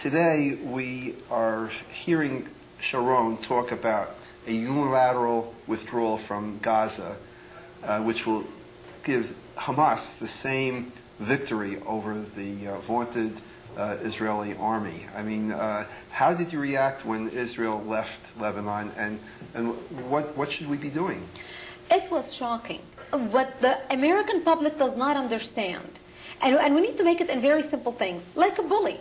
today we are hearing Sharon talk about a unilateral withdrawal from Gaza, which will give Hamas the same victory over the vaunted Israeli army. I mean, how did you react when Israel left Lebanon, and what should we be doing? It was shocking. What the American public does not understand, and we need to make it in very simple things, like a bully.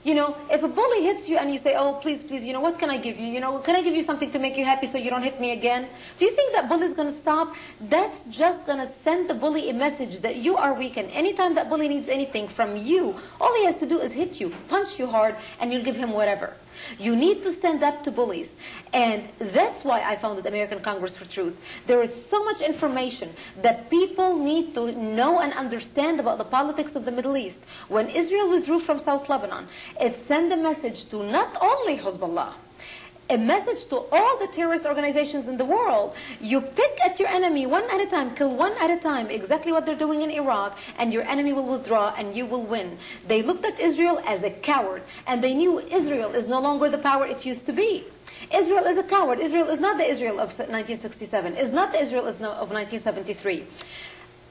You know, if a bully hits you and you say, oh, please, please, what can I give you? Can I give you something to make you happy so you don't hit me again? Do you think that bully is going to stop? That's just going to send the bully a message that you are weakened. Anytime that bully needs anything from you, all he has to do is hit you, punch you hard, and you'll give him whatever. You need to stand up to bullies. And that's why I founded American Congress for Truth. There is so much information that people need to know and understand about the politics of the Middle East. When Israel withdrew from South Lebanon, it sent a message to not only Hezbollah, a message to all the terrorist organizations in the world. You pick at your enemy one at a time, kill one at a time, exactly what they're doing in Iraq, and your enemy will withdraw and you will win. They looked at Israel as a coward, and they knew Israel is no longer the power it used to be. Israel is a coward. Israel is not the Israel of 1967. It's not the Israel of 1973.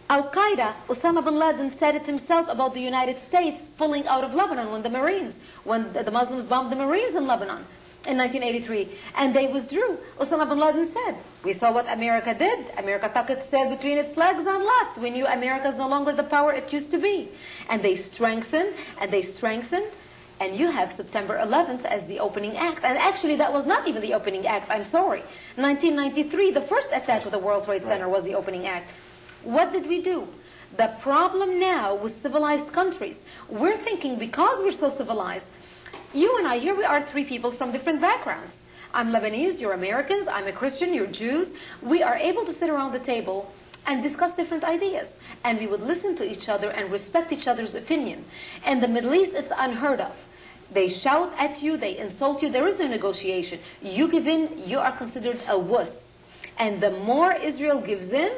Al-Qaeda, Osama bin Laden said it himself about the United States pulling out of Lebanon when the Muslims bombed the Marines in Lebanon in 1983, and they withdrew. Osama bin Laden said, we saw what America did. America tucked its tail between its legs and left. We knew America is no longer the power it used to be. And they strengthened, and they strengthened, and you have September 11th as the opening act. And actually, that was not even the opening act. I'm sorry. 1993, the first attack of the World Trade Center was the opening act. What did we do? The problem now with civilized countries, we're thinking because we're so civilized, you and I, here we are, three people from different backgrounds. I'm Lebanese, you're Americans, I'm a Christian, you're Jews. We are able to sit around the table and discuss different ideas. And we would listen to each other and respect each other's opinion. In the Middle East, it's unheard of. They shout at you, they insult you, there is no negotiation. You give in, you are considered a wuss. And the more Israel gives in,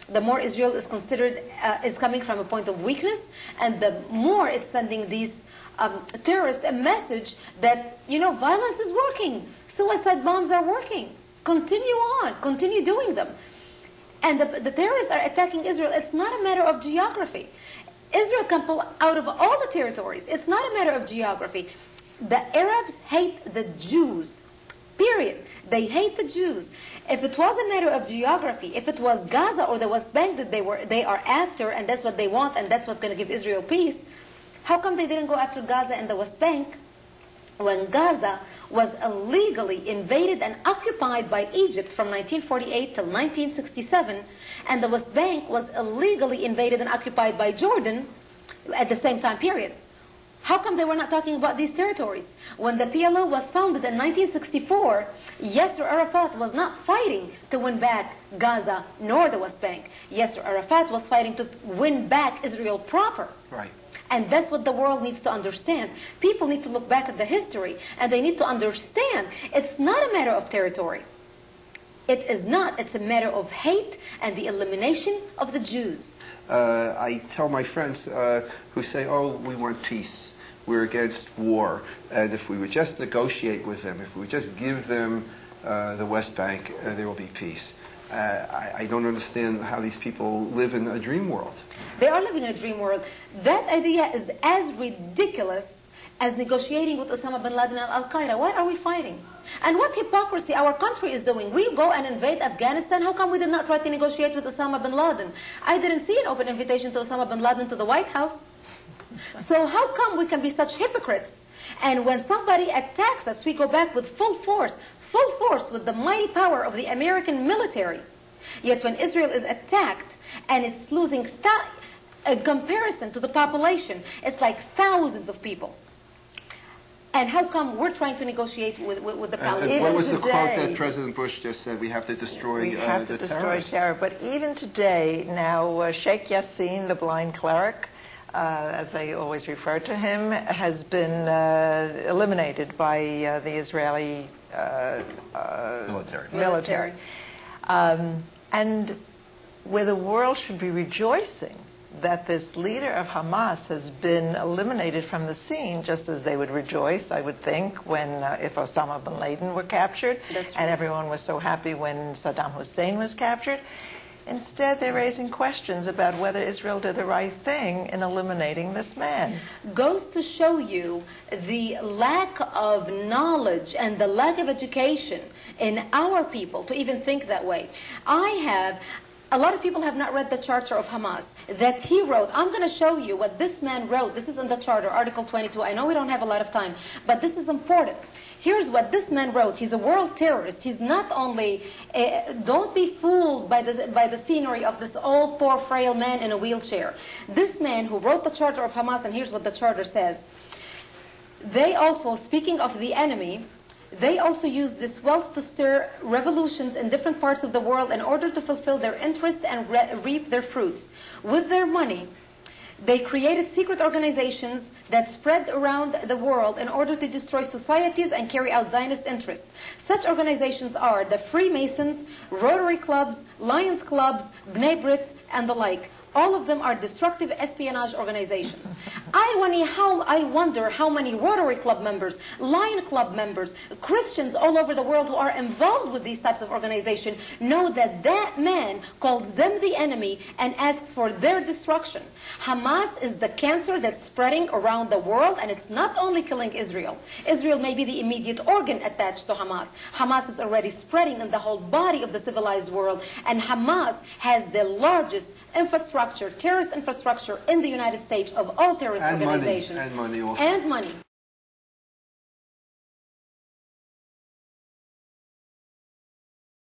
the more Israel is considered, is coming from a point of weakness, and the more it's sending these terrorists a message that, violence is working. Suicide bombs are working. Continue on. Continue doing them. And the terrorists are attacking Israel. It's not a matter of geography. Israel can pull out of all the territories. It's not a matter of geography. The Arabs hate the Jews. Period. They hate the Jews. If it was a matter of geography, if it was Gaza or the West Bank that they are after, and that's what they want, and that's what's going to give Israel peace, how come they didn't go after Gaza and the West Bank when Gaza was illegally invaded and occupied by Egypt from 1948 till 1967, and the West Bank was illegally invaded and occupied by Jordan at the same time period? How come they were not talking about these territories? When the PLO was founded in 1964, Yasser Arafat was not fighting to win back Gaza nor the West Bank. Yasser Arafat was fighting to win back Israel proper. Right. And that's what the world needs to understand. People need to look back at the history, and they need to understand it's not a matter of territory. It is not. It's a matter of hate and the elimination of the Jews. I tell my friends who say, oh, we want peace, we're against war, and if we would just negotiate with them, if we would just give them the West Bank, there will be peace. I don't understand how these people live in a dream world. They are living in a dream world. That idea is as ridiculous as negotiating with Osama bin Laden and Al-Qaeda. Why are we fighting? And what hypocrisy our country is doing. We go and invade Afghanistan. How come we did not try to negotiate with Osama bin Laden? I didn't see an open invitation to Osama bin Laden to the White House. So how come we can be such hypocrites? And when somebody attacks us, we go back with full force with the mighty power of the American military. Yet when Israel is attacked and it's losing, in comparison to the population, it's like thousands of people. And how come we're trying to negotiate with the Palestinians? What was the quote that President Bush just said? We have to destroy the terrorists. Terror. But even today, now, Sheikh Yassin, the blind cleric, as they always refer to him, has been eliminated by the Israeli military. And where the world should be rejoicing that this leader of Hamas has been eliminated from the scene, just as they would rejoice, I would think, when if Osama bin Laden were captured, and everyone was so happy when Saddam Hussein was captured. Instead, they're raising questions about whether Israel did the right thing in eliminating this man. Goes to show you the lack of knowledge and the lack of education in our people to even think that way. A lot of people have not read the charter of Hamas that he wrote. I'm going to show you what this man wrote. This is in the charter, Article 22. I know we don't have a lot of time, but this is important. Here's what this man wrote. He's a world terrorist. He's not only, don't be fooled by the scenery of this old, poor, frail man in a wheelchair. This man who wrote the charter of Hamas, and here's what the charter says. They also, speaking of the enemy, they also use this wealth to stir revolutions in different parts of the world in order to fulfill their interest and reap their fruits. With their money, they created secret organizations that spread around the world in order to destroy societies and carry out Zionist interests. Such organizations are the Freemasons, Rotary Clubs, Lions Clubs, Bnei B'rith, and the like. All of them are destructive espionage organizations. I wonder how many Rotary Club members, Lion Club members, Christians all over the world who are involved with these types of organizations know that that man calls them the enemy and asks for their destruction. Hamas is the cancer that's spreading around the world, and it's not only killing Israel. Israel may be the immediate organ attached to Hamas. Hamas is already spreading in the whole body of the civilized world, and Hamas has the largest infrastructure, terrorist infrastructure in the United States of all terrorist organizations. And money also. And money.